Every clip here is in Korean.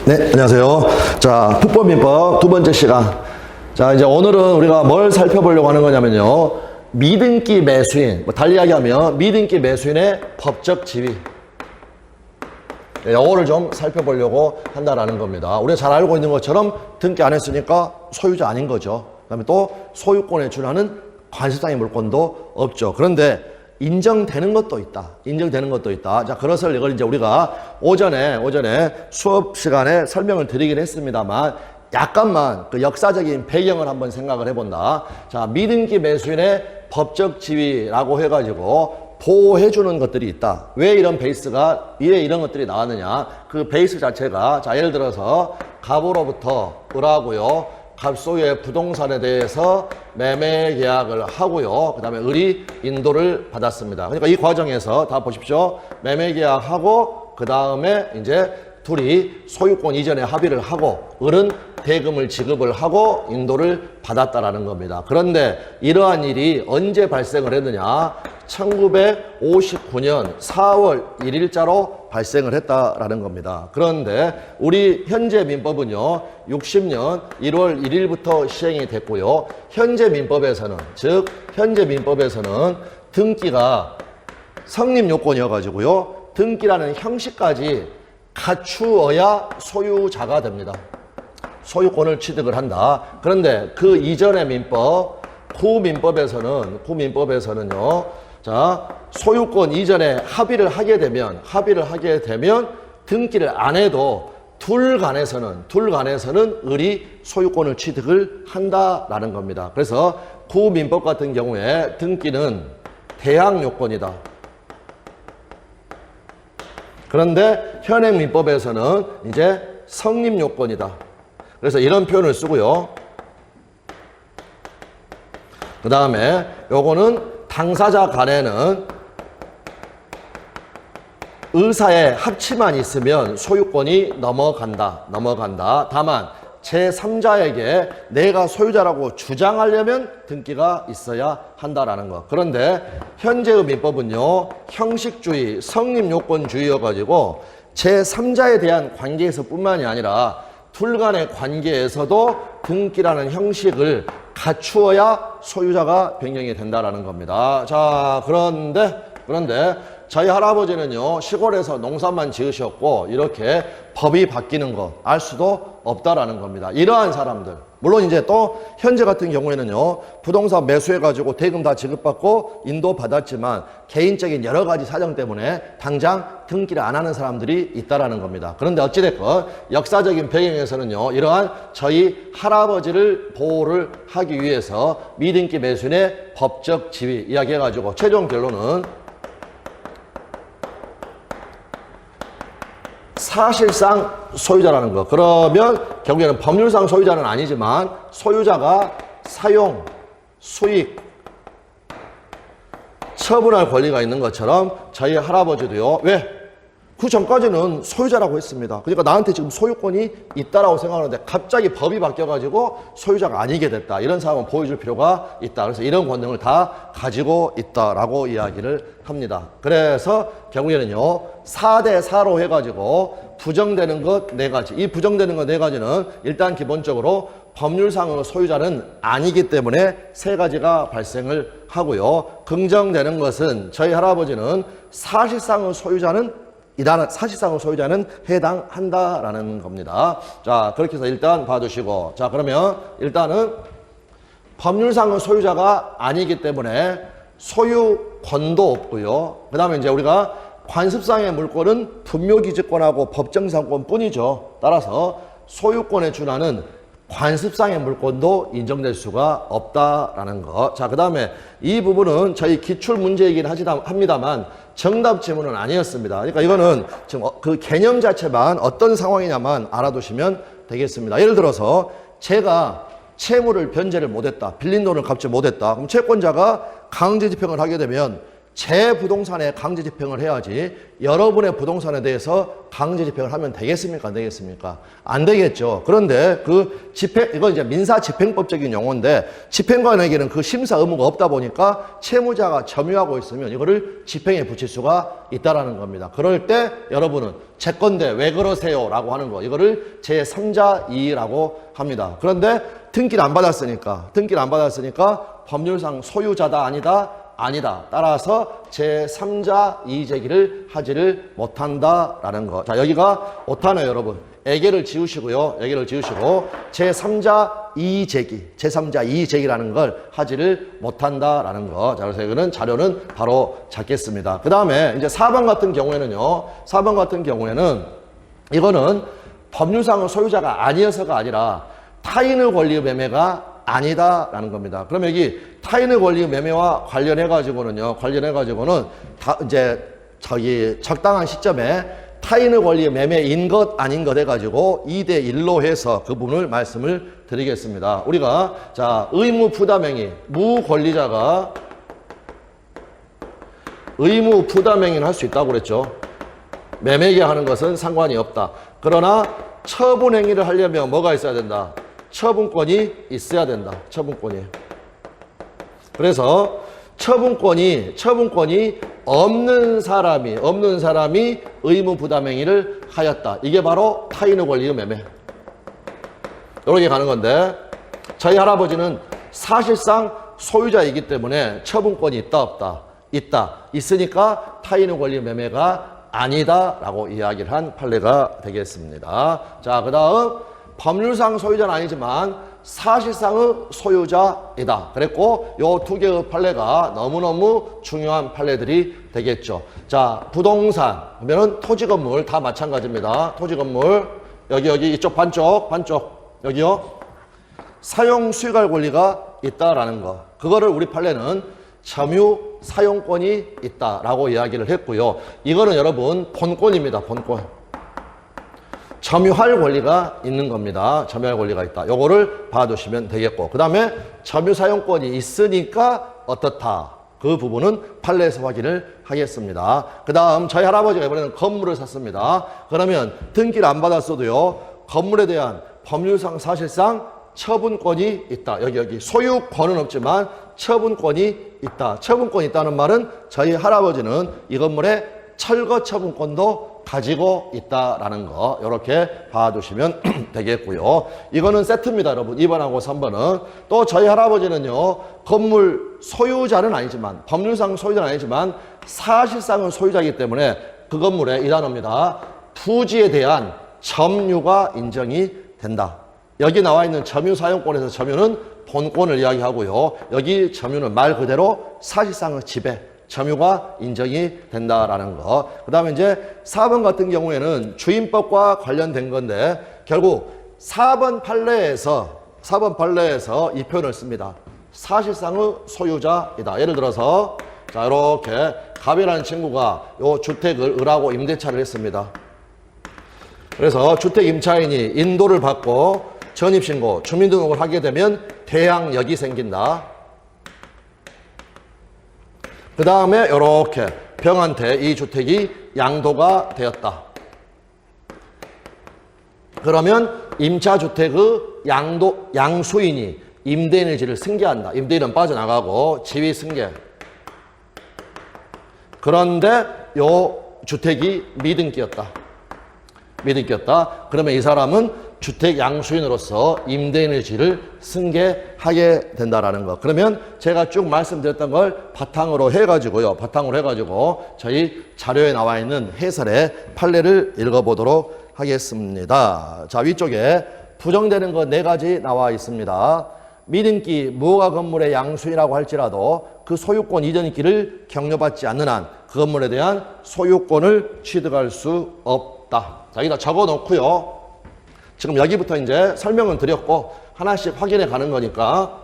네, 안녕하세요. 자, 국법민법 두 번째 시간. 자, 이제 오늘은 우리가 뭘 살펴보려고 하는 거냐면요. 미등기 매수인, 달리 이야기하면 미등기 매수인의 법적 지위. 네, 요거를 좀 살펴보려고 한다라는 겁니다. 우리가 잘 알고 있는 것처럼 등기 안 했으니까 소유자 아닌 거죠. 그 다음에 또 소유권에 준하는 관습상의 물권도 없죠. 그런데 인정되는 것도 있다. 인정되는 것도 있다. 자, 그것을 이걸 이제 우리가 오전에 수업 시간에 설명을 드리긴 했습니다만 약간만 그 역사적인 배경을 한번 생각을 해본다. 자, 미등기 매수인의 법적 지위라고 해가지고 보호해주는 것들이 있다. 왜 이런 베이스가, 왜 이런 것들이 나왔느냐. 그 베이스 자체가, 자, 예를 들어서 갑으로부터 을하고요. 갑 소유의 부동산에 대해서 매매 계약을 하고요. 그 다음에 을이 인도를 받았습니다. 그러니까 이 과정에서 다 보십시오. 매매 계약하고 그 다음에 이제 둘이 소유권 이전에 합의를 하고 을은 대금을 지급을 하고 인도를 받았다라는 겁니다. 그런데 이러한 일이 언제 발생을 했느냐? 1959년 4월 1일자로 발생을 했다라는 겁니다. 그런데 우리 현재 민법은요, 60년 1월 1일부터 시행이 됐고요. 현재 민법에서는, 즉 현재 민법에서는 등기가 성립 요건이어가지고요, 등기라는 형식까지 갖추어야 소유자가 됩니다. 소유권을 취득을 한다. 그런데 그 이전의 민법, 구민법에서는요, 자, 소유권 이전에 합의를 하게 되면 등기를 안 해도 둘 간에서는 을이 소유권을 취득을 한다라는 겁니다. 그래서 구민법 같은 경우에 등기는 대항 요건이다. 그런데 현행 민법에서는 이제 성립 요건이다. 그래서 이런 표현을 쓰고요. 그 다음에 요거는 당사자 간에는 의사의 합치만 있으면 소유권이 넘어간다. 다만 제3자에게 내가 소유자라고 주장하려면 등기가 있어야 한다라는 거. 그런데 현재의 민법은요, 형식주의, 성립요건주의여가지고 제3자에 대한 관계에서 뿐만이 아니라 둘 간의 관계에서도 등기라는 형식을 갖추어야 소유자가 변경이 된다라는 겁니다. 자, 그런데 저희 할아버지는요, 시골에서 농사만 지으셨고 이렇게 법이 바뀌는 거 알 수도 없다라는 겁니다. 이러한 사람들, 물론 이제 또 현재 같은 경우에는요, 부동산 매수해가지고 대금 다 지급받고 인도 받았지만 개인적인 여러 가지 사정 때문에 당장 등기를 안 하는 사람들이 있다라는 겁니다. 그런데 어찌됐건 역사적인 배경에서는요, 이러한 저희 할아버지를 보호를 하기 위해서 미등기 매수인의 법적 지위 이야기해가지고 최종 결론은 사실상 소유자라는 거. 그러면 결국에는 법률상 소유자는 아니지만 소유자가 사용, 수익, 처분할 권리가 있는 것처럼 저희 할아버지도요. 왜? 그 전까지는 소유자라고 했습니다. 그러니까 나한테 지금 소유권이 있다라고 생각하는데 갑자기 법이 바뀌어가지고 소유자가 아니게 됐다. 이런 상황을 보여줄 필요가 있다. 그래서 이런 권능을 다 가지고 있다라고 이야기를 합니다. 그래서 결국에는요, 4대4로 해가지고 부정되는 것 4가지. 이 부정되는 것 4가지는 일단 기본적으로 법률상의 소유자는 아니기 때문에 3가지가 발생을 하고요. 긍정되는 것은 저희 할아버지는 사실상의 소유자는 해당한다라는 겁니다. 자, 그렇게 해서 일단 봐두시고. 자, 그러면 일단은 법률상의 소유자가 아니기 때문에 소유권도 없고요. 그 다음에 이제 우리가 관습상의 물권은 분묘기지권하고 법정상권 뿐이죠. 따라서 소유권에 준하는 관습상의 물권도 인정될 수가 없다라는 것. 자, 그 다음에 이 부분은 저희 기출문제이긴 합니다만 정답 지문은 아니었습니다. 그러니까 이거는 지금 그 개념 자체만 어떤 상황이냐만 알아두시면 되겠습니다. 예를 들어서 제가 채무를 변제를 못했다. 빌린 돈을 갚지 못했다. 그럼 채권자가 강제 집행을 하게 되면 제 부동산에 강제 집행을 해야지 여러분의 부동산에 대해서 강제 집행을 하면 되겠습니까? 안 되겠습니까? 안 되겠죠. 그런데 그 집행, 이건 이제 민사집행법적인 용어인데 집행관에게는 그 심사 의무가 없다 보니까 채무자가 점유하고 있으면 이거를 집행에 붙일 수가 있다라는 겁니다. 그럴 때 여러분은 제 건데 왜 그러세요? 라고 하는 거. 이거를 제3자 이의라고 합니다. 그런데 등기를 안 받았으니까 법률상 소유자다 아니다? 아니다. 따라서 제3자 이의제기를 하지를 못한다라는 거. 자, 여기가 오타네요, 여러분. 애계를 지우시고요. 애계를 지우시고 제3자 이의제기, 제3자 이의제기라는 걸 하지를 못한다라는 거. 자, 그래서 이거는 자료는 바로 잡겠습니다. 그 다음에 이제 4번 같은 경우에는요. 4번 같은 경우에는 이거는 법률상의 소유자가 아니어서가 아니라 타인의 권리의 매매가 아니다라는 겁니다. 그럼 여기 타인의 권리 매매와 관련해가지고는 이제 적당한 시점에 타인의 권리 매매인 것 아닌 것 해가지고 2대1로 해서 그 부분을 말씀을 드리겠습니다. 우리가 자 의무 부담행위 무권리자가 의무 부담행위는 할 수 있다고 그랬죠. 매매 계약하는 것은 상관이 없다. 그러나 처분 행위를 하려면 뭐가 있어야 된다? 처분권이 있어야 된다. 처분권이. 그래서 처분권이 없는 사람이 의무 부담 행위를 하였다. 이게 바로 타인의 권리의 매매. 이렇게 가는 건데 저희 할아버지는 사실상 소유자이기 때문에 처분권이 있다 없다? 있다. 있으니까 타인의 권리의 매매가 아니다라고 이야기를 한 판례가 되겠습니다. 자, 그다음 법률상 소유자는 아니지만 사실상의 소유자이다. 그랬고 요 두 개의 판례가 너무너무 중요한 판례들이 되겠죠. 자, 부동산 그러면은 토지 건물 다 마찬가지입니다. 토지 건물 여기 이쪽 반쪽 여기요. 사용 수익할 권리가 있다라는 거. 그거를 우리 판례는 점유 사용권이 있다라고 이야기를 했고요. 이거는 여러분 본권입니다. 본권. 점유할 권리가 있는 겁니다. 점유할 권리가 있다. 요거를 봐두시면 되겠고 그 다음에 점유 사용권이 있으니까 어떻다. 그 부분은 판례에서 확인을 하겠습니다. 그 다음 저희 할아버지가 이번에는 건물을 샀습니다. 그러면 등기를 안 받았어도요. 건물에 대한 법률상 사실상 처분권이 있다. 여기 소유권은 없지만 처분권이 있다. 처분권이 있다는 말은 저희 할아버지는 이 건물에 철거 처분권도 가지고 있다라는 거 이렇게 봐두시면 되겠고요. 이거는 세트입니다, 여러분. 2번하고 3번은. 또 저희 할아버지는요. 건물 소유자는 아니지만 법률상 소유자는 아니지만 사실상은 소유자이기 때문에 그 건물에 이 단어입니다. 부지에 대한 점유가 인정이 된다. 여기 나와 있는 점유 사용권에서 점유는 본권을 이야기하고요. 여기 점유는 말 그대로 사실상의 지배 점유가 인정이 된다라는 거. 그 다음에 이제 4번 같은 경우에는 주임법과 관련된 건데 결국 4번 판례에서 이 표현을 씁니다. 사실상의 소유자이다. 예를 들어서 자 이렇게 갑이라는 친구가 요 주택을 을하고 임대차를 했습니다. 그래서 주택 임차인이 인도를 받고 전입신고, 주민등록을 하게 되면 대항력이 생긴다. 그 다음에 이렇게 병한테 이 주택이 양도가 되었다. 그러면 임차주택의 양수인이 임대인의 질을 승계한다. 임대인은 빠져나가고 지위 승계. 그런데 요 주택이 미등기였다. 그러면 이 사람은 주택 양수인으로서 임대인의 질을 승계하게 된다라는 거. 그러면 제가 쭉 말씀드렸던 걸 바탕으로 해가지고 저희 자료에 나와 있는 해설의 판례를 읽어보도록 하겠습니다. 자, 위쪽에 부정되는 거 4가지 나와 있습니다. 미등기 무허가 건물의 양수인이라고 할지라도 그 소유권 이전기를 격려받지 않는 한 그 건물에 대한 소유권을 취득할 수 없다. 자, 여기다 적어 놓고요. 지금 여기부터 이제 설명은 드렸고 하나씩 확인해 가는 거니까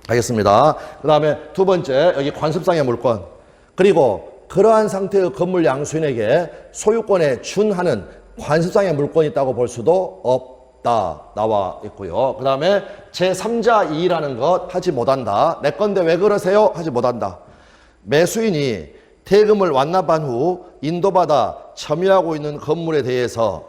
알겠습니다. 그 다음에 두 번째 여기 관습상의 물권 그리고 그러한 상태의 건물 양수인에게 소유권에 준하는 관습상의 물권이 있다고 볼 수도 없다 나와 있고요. 그 다음에 제3자 이의라는 것 하지 못한다. 내 건데 왜 그러세요? 하지 못한다. 매수인이 대금을 완납한 후 인도받아 점유하고 있는 건물에 대해서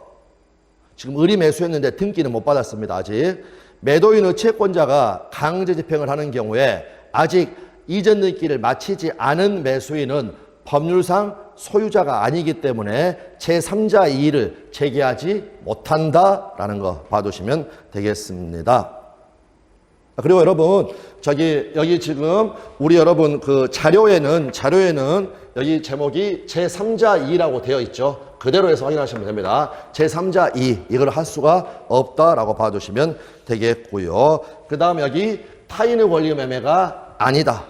지금 을이 매수했는데 등기는 못 받았습니다. 아직. 매도인의 채권자가 강제 집행을 하는 경우에 아직 이전 등기를 마치지 않은 매수인은 법률상 소유자가 아니기 때문에 제3자 이의를 제기하지 못한다라는 거 봐두시면 되겠습니다. 그리고 여러분 여기 지금 우리 여러분 그 자료에는 여기 제목이 제3자 이의라고 되어 있죠. 그대로 해서 확인하시면 됩니다. 제3자 이의 이걸 할 수가 없다라고 봐두시면 되겠고요. 그 다음 여기 타인의 권리 매매가 아니다.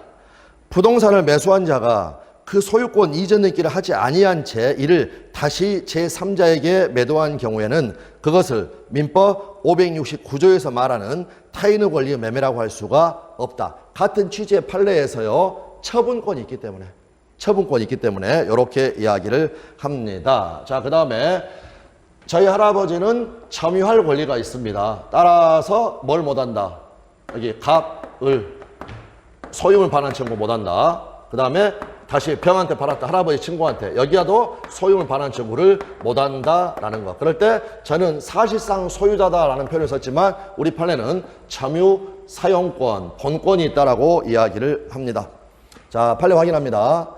부동산을 매수한 자가 그 소유권 이전 등기를 하지 아니한 채 이를 다시 제3자에게 매도한 경우에는 그것을 민법 569조에서 말하는 타인의 권리 매매라고 할 수가 없다. 같은 취지의 판례에서요. 처분권이 있기 때문에 이렇게 이야기를 합니다. 자, 그 다음에 저희 할아버지는 점유할 권리가 있습니다. 따라서 뭘 못한다? 여기 갑을 소유물 반환 청구 못한다. 그 다음에 다시 병한테 팔았다. 할아버지 친구한테. 여기야도 소유물 반환 청구를 못한다라는 거. 그럴 때 저는 사실상 소유자다라는 표현을 썼지만 우리 판례는 점유 사용권, 본권이 있다라고 이야기를 합니다. 자, 판례 확인합니다.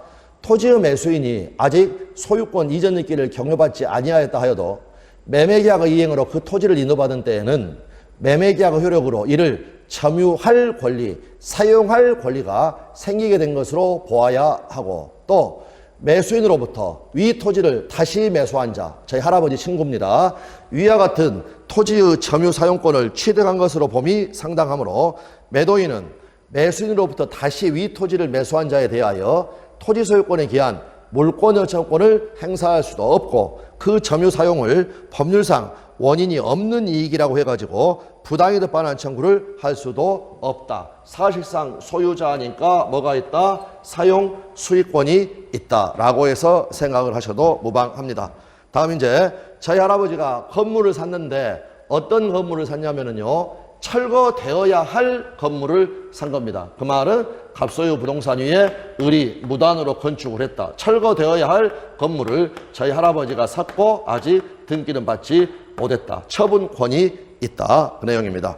토지의 매수인이 아직 소유권 이전 등기를 격려받지 아니하였다 하여도 매매계약의 이행으로 그 토지를 인도받은 때에는 매매계약의 효력으로 이를 점유할 권리, 사용할 권리가 생기게 된 것으로 보아야 하고 또 매수인으로부터 위 토지를 다시 매수한 자, 저희 할아버지 친구입니다. 위와 같은 토지의 점유 사용권을 취득한 것으로 봄이 상당하므로 매도인은 매수인으로부터 다시 위 토지를 매수한 자에 대하여 토지 소유권에 기한 물권 요청권을 행사할 수도 없고 그 점유 사용을 법률상 원인이 없는 이익이라고 해가지고 부당이득 반환 청구를 할 수도 없다. 사실상 소유자니까 뭐가 있다? 사용 수익권이 있다라고 해서 생각을 하셔도 무방합니다. 다음 이제 저희 할아버지가 건물을 샀는데 어떤 건물을 샀냐면요. 철거되어야 할 건물을 산 겁니다. 그 말은 갑소유 부동산 위에 을이 무단으로 건축을 했다. 철거되어야 할 건물을 저희 할아버지가 샀고 아직 등기는 받지 못했다. 처분권이 있다. 그 내용입니다.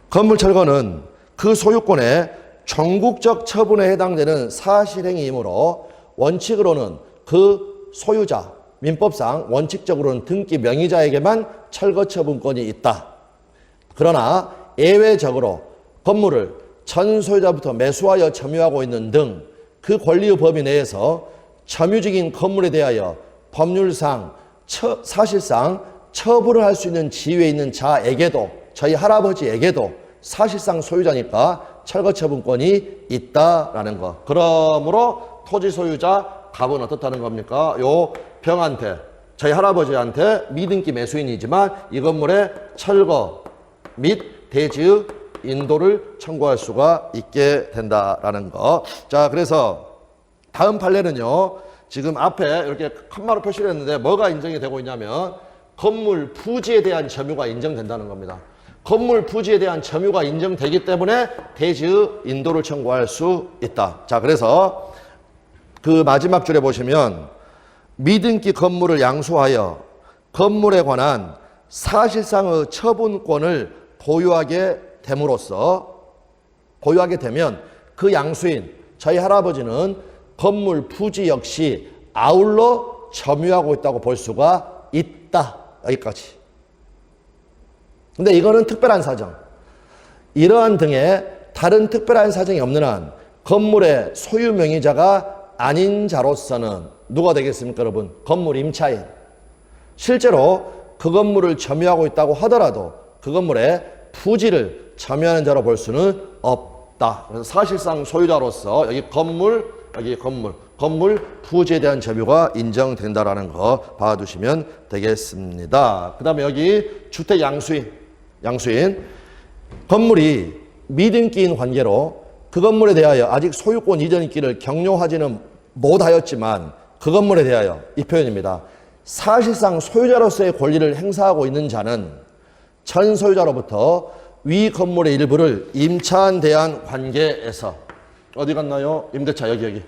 건물 철거는 그 소유권의 전국적 처분에 해당되는 사실행위이므로 원칙으로는 그 소유자, 민법상 원칙적으로는 등기 명의자에게만 철거 처분권이 있다. 그러나 예외적으로 건물을 전 소유자부터 매수하여 점유하고 있는 등 그 권리의 범위 내에서 점유직인 건물에 대하여 법률상 사실상 처분을 할 수 있는 지위에 있는 자에게도 저희 할아버지에게도 사실상 소유자니까 철거 처분권이 있다라는 것. 그러므로 토지 소유자 갑은 어떻다는 겁니까? 요 병한테 저희 할아버지한테 미등기 매수인이지만 이 건물의 철거 및 대지의 인도를 청구할 수가 있게 된다라는 거. 자, 그래서 다음 판례는요. 지금 앞에 이렇게 칸마로 표시를 했는데 뭐가 인정이 되고 있냐면 건물 부지에 대한 점유가 인정된다는 겁니다. 건물 부지에 대한 점유가 인정되기 때문에 대지의 인도를 청구할 수 있다. 자, 그래서 그 마지막 줄에 보시면 미등기 건물을 양수하여 건물에 관한 사실상의 처분권을 보유하게 되면 그 양수인 저희 할아버지는 건물 부지 역시 아울러 점유하고 있다고 볼 수가 있다. 여기까지. 근데 이거는 특별한 사정. 이러한 등의 다른 특별한 사정이 없는 한 건물의 소유 명의자가 아닌 자로서는 누가 되겠습니까, 여러분? 건물 임차인. 실제로 그 건물을 점유하고 있다고 하더라도 그 건물의 부지를 점유하는 자로 볼 수는 없다. 그래서 사실상 소유자로서 여기 건물 부지에 대한 점유가 인정된다라는 거 봐두시면 되겠습니다. 그 다음에 여기 주택 양수인. 건물이 미등기인 관계로 그 건물에 대하여 아직 소유권 이전 있기를 격려하지는 못하였지만 그 건물에 대하여 이 표현입니다. 사실상 소유자로서의 권리를 행사하고 있는 자는 전 소유자로부터 위 건물의 일부를 임차한 대한 관계에서 어디 갔나요? 임대차 여기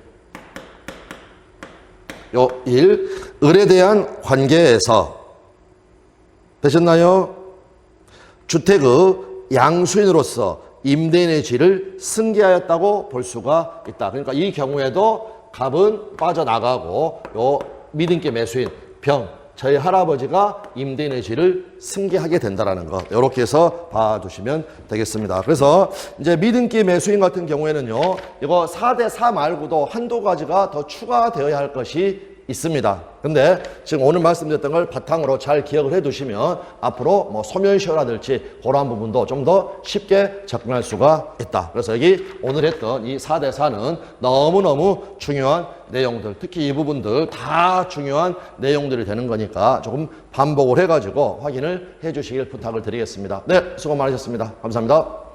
요 을에 대한 관계에서 되셨나요? 주택의 양수인으로서 임대인의 지를 승계하였다고 볼 수가 있다. 그러니까 이 경우에도 갑은 빠져나가고 요 믿음기 매수인 저희 할아버지가 임대인의 지를 승계하게 된다라는 것. 이렇게 해서 봐주시면 되겠습니다. 그래서 이제 믿음기 매수인 같은 경우에는요, 이거 4대4 말고도 한두 가지가 더 추가되어야 할 것이 있습니다. 근데 지금 오늘 말씀드렸던 걸 바탕으로 잘 기억을 해 두시면 앞으로 뭐 소멸시효라든지 그런 부분도 좀 더 쉽게 접근할 수가 있다. 그래서 여기 오늘 했던 이 4대4는 너무너무 중요한 내용들, 특히 이 부분들 다 중요한 내용들이 되는 거니까 조금 반복을 해가지고 확인을 해 주시길 부탁을 드리겠습니다. 네, 수고 많으셨습니다. 감사합니다.